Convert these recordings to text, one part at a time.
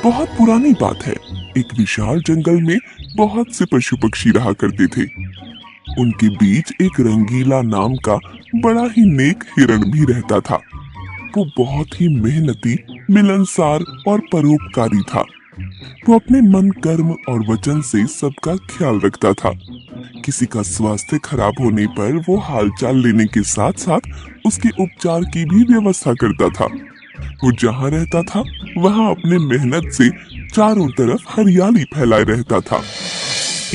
बहुत पुरानी बात है। एक विशाल जंगल में बहुत से पशु पक्षी रहा करते थे। उनके बीच एक रंगीला नाम का बड़ा ही नेक हिरण भी रहता था। वो बहुत ही मेहनती, मिलनसार और परोपकारी था। वो अपने मन, कर्म और वचन से सबका ख्याल रखता था। किसी का स्वास्थ्य खराब होने पर वो हालचाल लेने के साथ साथ उसके उपचार की भी व्यवस्था करता था। वो जहाँ रहता था वहाँ अपने मेहनत से चारों तरफ हरियाली फैलाए रहता था।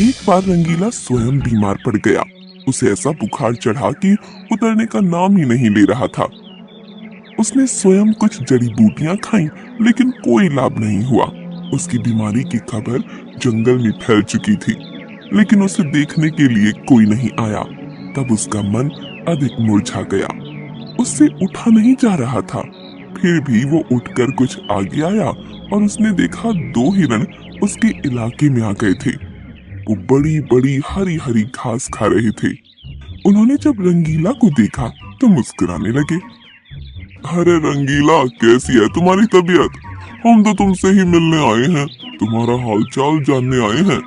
एक बार रंगीला स्वयं बीमार पड़ गया। उसे ऐसा बुखार चढ़ा कि उतरने का नाम ही नहीं ले रहा था। उसने स्वयं कुछ जड़ी बूटियां खाईं, लेकिन कोई लाभ नहीं हुआ। उसकी बीमारी की खबर जंगल में फैल चुकी थी, लेकिन उसे देखने के लिए कोई नहीं आया। तब उसका मन अधिक मुरझा गया। उससे उठा नहीं जा रहा था। फिर भी वो उठकर कुछ आगे आया और उसने देखा दो हिरण उसके इलाके में आ गए थे। वो बड़ी बड़ी हरी हरी घास खा रहे थे। उन्होंने जब रंगीला को देखा तो मुस्कुराने लगे। अरे रंगीला, कैसी है तुम्हारी तबीयत? हम तो तुमसे ही मिलने आए हैं, तुम्हारा हालचाल जानने आए हैं।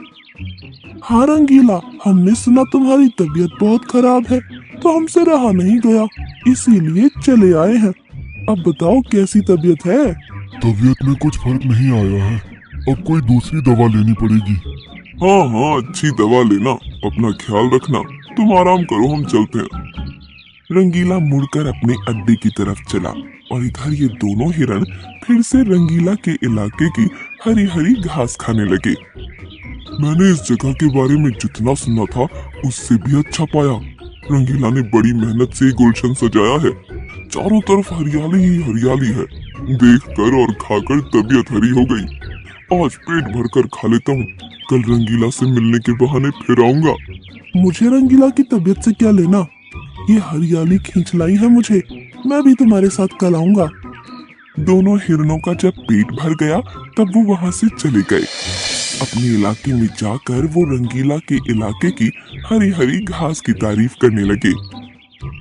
हाँ रंगीला, हमने सुना तुम्हारी तबीयत बहुत खराब है, तो हमसे रहा नहीं गया, इसीलिए चले आए हैं। अब बताओ कैसी तबीयत है? तबीयत में कुछ फर्क नहीं आया है, अब कोई दूसरी दवा लेनी पड़ेगी। हाँ हाँ, अच्छी दवा लेना, अपना ख्याल रखना। तुम आराम करो, हम चलते हैं। रंगीला मुड़कर अपने अड्डे की तरफ चला और इधर ये दोनों हिरण फिर से रंगीला के इलाके की हरी हरी घास खाने लगे। मैंने इस जगह के बारे में जितना सुना था उससे भी अच्छा पाया। रंगीला ने बड़ी मेहनत से गुलशन सजाया है। चारों तरफ हरियाली ही हरियाली है। देखकर और खाकर तबीयत हरी हो गई। आज पेट भरकर खा लेता हूँ, कल रंगीला से मिलने के बहाने फिर आऊंगा। मुझे रंगीला की तबीयत से क्या लेना? ये हरियाली खींच लाई है मुझे। मैं भी तुम्हारे साथ कल आऊंगा। दोनों हिरणों का जब पेट भर गया तब वो वहाँ से चले गए। अपने इलाके में जाकर वो रंगीला के इलाके की हरी हरी घास की तारीफ करने लगे।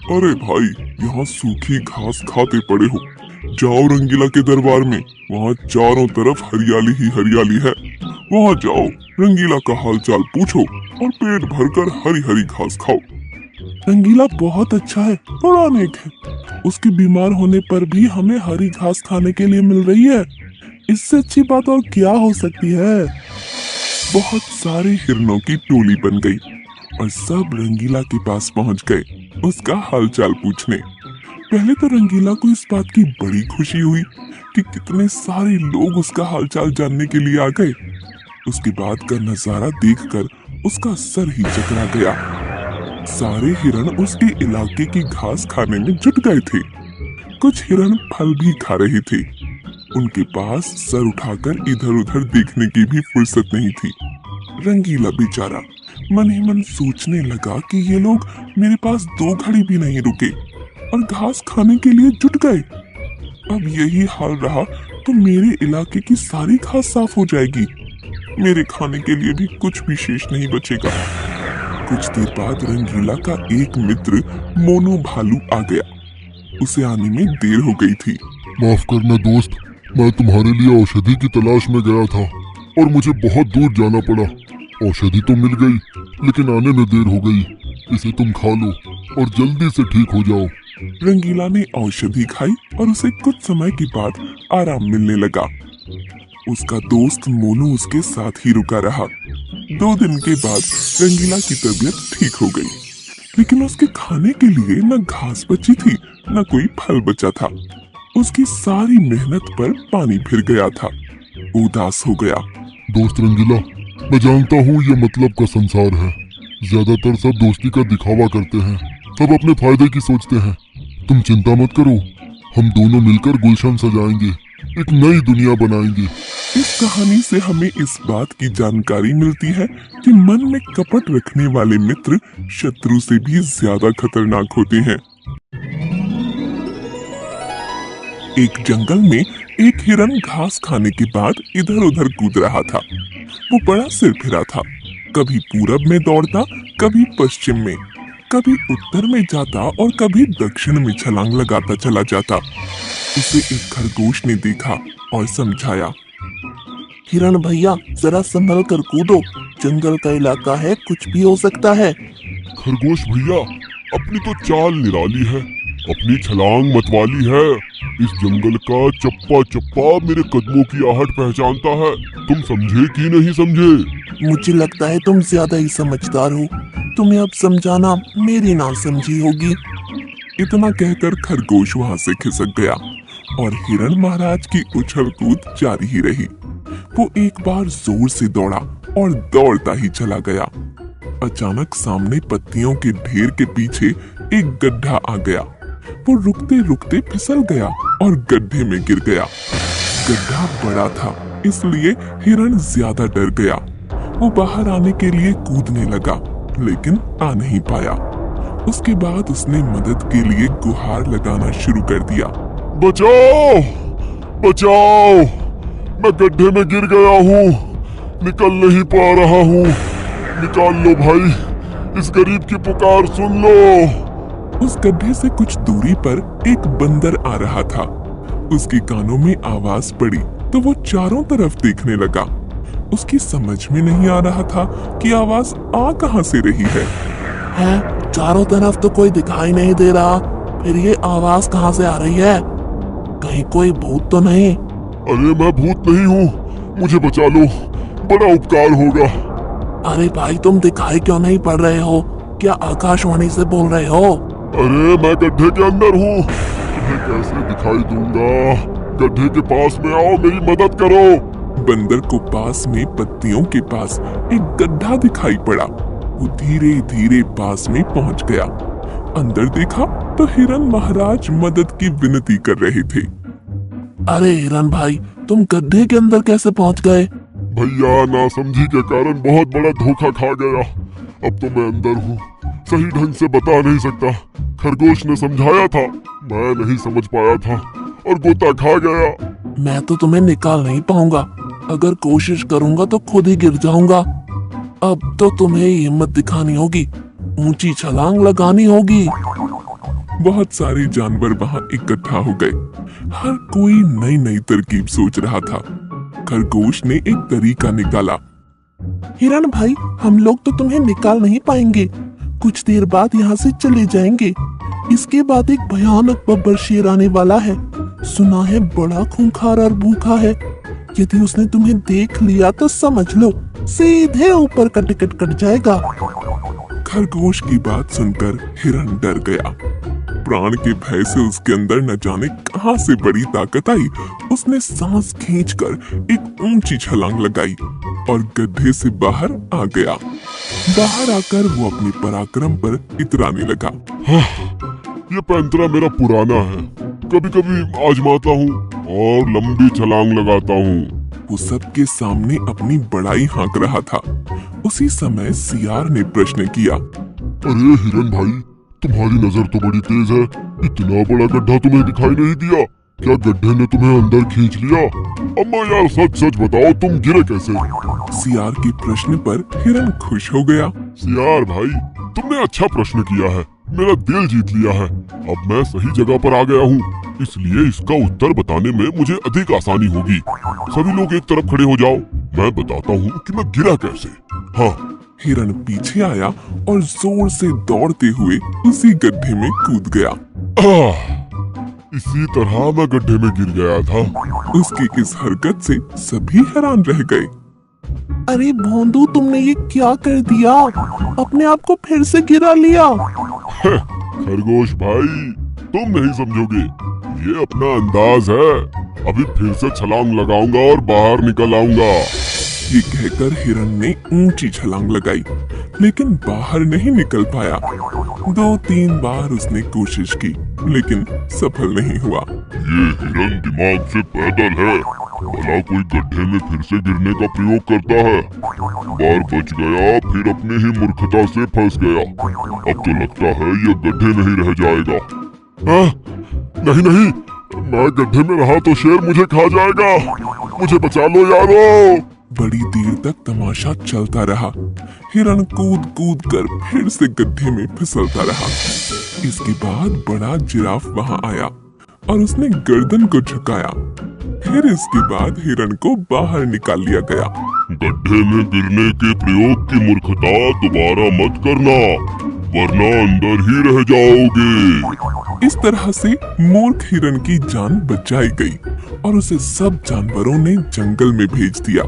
अरे भाई, यहाँ सूखी घास खाते पड़े हो, जाओ रंगीला के दरबार में, वहाँ चारों तरफ हरियाली ही हरियाली है। वहाँ जाओ, रंगीला का हालचाल पूछो और पेट भरकर हरी हरी घास खाओ। रंगीला बहुत अच्छा है, बड़ा नेक है। उसके बीमार होने पर भी हमें हरी घास खाने के लिए मिल रही है। इससे अच्छी बात और क्या हो सकती है? बहुत सारे हिरणों की टोली बन गई और सब रंगीला के पास पहुंच गए उसका हालचाल पूछने। पहले तो रंगीला को इस बात की बड़ी खुशी हुई कि कितने सारे लोग उसका हालचाल जानने के लिए आ गए। उसके बाद का नजारा देखकर उसका सर ही चकरा गया। सारे हिरण उसके इलाके की घास खाने में जुट गए थे। कुछ हिरण फल भी खा रहे थे। उनके पास सर उठाकर इधर उधर देखने की भी फुर्सत नहीं थी। रंगीला बेचारा मन ही मन सोचने लगा कि ये लोग मेरे पास 2 घड़ी भी नहीं रुके और घास खाने के लिए जुट गए। अब यही हाल रहा तो मेरे इलाके की सारी घास साफ हो जाएगी। मेरे खाने के लिए भी कुछ भी शेष नहीं बचेगा। कुछ देर बाद रंगीला का एक मित्र मोनू भालू आ गया। उसे आने में देर हो गई थी। माफ करना दोस्त, मैं तुम्हारे लिए औषधि की तलाश में गया था और मुझे बहुत दूर जाना पड़ा। औषधि तो मिल गई, लेकिन आने में देर हो गई। इसे तुम खा लो और जल्दी से ठीक हो जाओ। रंगीला ने औषधि खाई और उसे कुछ समय के बाद आराम मिलने लगा। उसका दोस्त मोनू उसके साथ ही रुका रहा। 2 दिन के बाद रंगीला की तबीयत ठीक हो गई, लेकिन उसके खाने के लिए न घास बची थी न कोई फल बचा था। उसकी सारी मेहनत पर पानी फिर गया था। उदास हो गया। दोस्त रंगीला, मैं जानता हूँ ये मतलब का संसार है। ज्यादातर सब दोस्ती का दिखावा करते हैं, सब अपने फायदे की सोचते हैं। तुम चिंता मत करो, हम दोनों मिलकर गुलशन सजाएंगे, एक नई दुनिया बनाएंगे। इस कहानी से हमें इस बात की जानकारी मिलती है कि मन में कपट रखने वाले मित्र शत्रु से भी ज्यादा खतरनाक होते हैं। एक जंगल में एक हिरन घास खाने के बाद इधर उधर कूद रहा था। वो बड़ा सिरफिरा था। कभी पूरब में दौड़ता, कभी पश्चिम में, कभी उत्तर में जाता और कभी दक्षिण में छलांग लगाता चला जाता। उसे एक खरगोश ने देखा और समझाया, हिरण भैया जरा संभल कर कूदो, जंगल का इलाका है, कुछ भी हो सकता है। खरगोश भैया, अपनी तो चाल निराली है, अपनी छलांग मतवाली है। इस जंगल का चप्पा चप्पा मेरे कदमों की आहट पहचानता है। तुम समझे कि नहीं समझे? मुझे लगता है तुम ज्यादा ही समझदार हो, तुम्हें अब समझाना मेरी ना समझी होगी। इतना कहकर खरगोश वहां से खिसक गया और हिरण महाराज की उछल कूद जारी ही रही। वो एक बार जोर से दौड़ा और दौड़ता ही चला गया। अचानक सामने पत्तियों के ढेर के पीछे एक गड्ढा आ गया। वो रुकते रुकते फिसल गया और गड्ढे में गिर गया। गड्ढा बड़ा था, इसलिए हिरण ज्यादा डर गया। वो बाहर आने के लिए कूदने लगा, लेकिन आ नहीं पाया। उसके बाद उसने मदद के लिए गुहार लगाना शुरू कर दिया। बचाओ, बचाओ, मैं गड्ढे में गिर गया हूँ, निकल नहीं पा रहा हूँ, निकाल लो भाई, इस गरीब की पुकार सुन लो। उस गड्ढे से कुछ दूरी पर एक बंदर आ रहा था। उसके कानों में आवाज पड़ी तो वो चारों तरफ देखने लगा। उसकी समझ में नहीं आ रहा था कि आवाज आ कहां से रही है। चारों तरफ तो कोई दिखाई नहीं दे रहा, फिर ये आवाज कहां से आ रही है? कहीं कोई भूत तो नहीं? अरे मैं भूत नहीं हूँ, मुझे बचा लो, बड़ा उपकार होगा। अरे भाई तुम दिखाई क्यों नहीं पड़ रहे हो? क्या आकाशवाणी से बोल रहे हो? अरे मैं गड्ढे के अंदर हूँ, तुम्हें कैसे दिखाई दूंगा? गड्ढे के पास में आओ, मेरी मदद करो। बंदर को पास में पत्तियों के पास एक गड्ढा दिखाई पड़ा। वो धीरे धीरे पास में पहुंच गया। अंदर देखा तो हिरण महाराज मदद की विनती कर रहे थे। अरे हिरण भाई, तुम गड्ढे के अंदर कैसे पहुंच गए? भैया नासमझी के कारण बहुत बड़ा धोखा खा गया। अब तो मैं अंदर हूँ, सही ढंग से बता नहीं सकता। खरगोश ने समझाया था, मैं नहीं समझ पाया था और गोता खा गया। मैं तो तुम्हें निकाल नहीं पाऊंगा, अगर कोशिश करूंगा तो खुद ही गिर जाऊंगा। अब तो तुम्हें हिम्मत दिखानी होगी, ऊंची छलांग लगानी होगी। बहुत सारे जानवर वहां इकट्ठा हो गए। हर कोई नई नई तरकीब सोच रहा था। खरगोश ने एक तरीका निकाला। हिरण भाई, हम लोग तो तुम्हें निकाल नहीं पाएंगे, कुछ देर बाद यहाँ से चले जाएंगे। इसके बाद एक भयानक बब्बर शेर आने वाला है, सुना है बड़ा खूंखार और भूखा है। यदि उसने तुम्हें देख लिया तो समझ लो सीधे ऊपर का टिकट कट जाएगा। खरगोश की बात सुनकर हिरण डर गया। प्राण के भय से उसके अंदर न जाने कहां से बड़ी ताकत आई। उसने सांस खींचकर एक ऊंची छलांग लगाई और गड्ढे से बाहर आ गया। बाहर आकर वो अपने पराक्रम पर इतराने लगा। ये पैंतरा मेरा पुराना है, कभी कभी आजमाता हूँ और लंबी छलांग लगाता हूँ। वो सबके सामने अपनी बड़ाई हाँक रहा था। उसी समय सियार ने प्रश्न किया। अरे हिरण भाई, तुम्हारी नजर तो बड़ी तेज है, इतना बड़ा गड्ढा तुम्हें दिखाई नहीं दिया? क्या गड्ढे ने तुम्हें अंदर खींच लिया? अम्मा यार सच सच बताओ, तुम गिरे कैसे? सियार के प्रश्न पर हिरण खुश हो गया। सियार भाई, तुमने अच्छा प्रश्न किया है, मेरा दिल जीत लिया है। अब मैं सही जगह पर आ गया हूँ, इसलिए इसका उत्तर बताने में मुझे अधिक आसानी होगी। सभी लोग एक तरफ खड़े हो जाओ, मैं बताता हूँ कि मैं गिरा कैसे। हाँ। हिरण पीछे आया और जोर से दौड़ते हुए उसी गड्ढे में कूद गया। इसी तरह मैं गड्ढे में गिर गया था। उसकी इस हरकत से सभी हैरान रह गए। अरे भोंदू, तुमने ये क्या कर दिया? अपने आप को फिर से गिरा लिया। खरगोश भाई, तुम नहीं समझोगे, ये अपना अंदाज है। अभी फिर से छलांग लगाऊंगा और बाहर निकल आऊंगा। ये कहकर हिरण ने ऊंची छलांग लगाई, लेकिन बाहर नहीं निकल पाया। 2-3 बार उसने कोशिश की, लेकिन सफल नहीं हुआ। ये हिरण दिमाग से पैदल है, भला कोई गड्ढे में फिर से गिरने का प्रयोग करता है। बार बच गया, फिर अपनी ही मूर्खता से फंस गया। अब तो लगता है ये गड्ढे में ही रह जाएगा। नहीं नहीं, मैं गड्ढे में रहा तो शेर मुझे खा जाएगा। मुझे बचा लो यारो। बड़ी देर तक तमाशा चलता रहा। हिरण कूद कूद कर फिर से गड्ढे में फिसलता रहा। इसके बाद बड़ा जिराफ वहां आया और उसने गर्दन को झुकाया। फिर इसके बाद हिरण को बाहर निकाल लिया गया। गड्ढे में गिरने के प्रयोग की मूर्खता दोबारा मत करना, वरना अंदर ही रह जाओगे। इस तरह से मूर्ख हिरण की जान बचाई गई और उसे सब जानवरों ने जंगल में भेज दिया।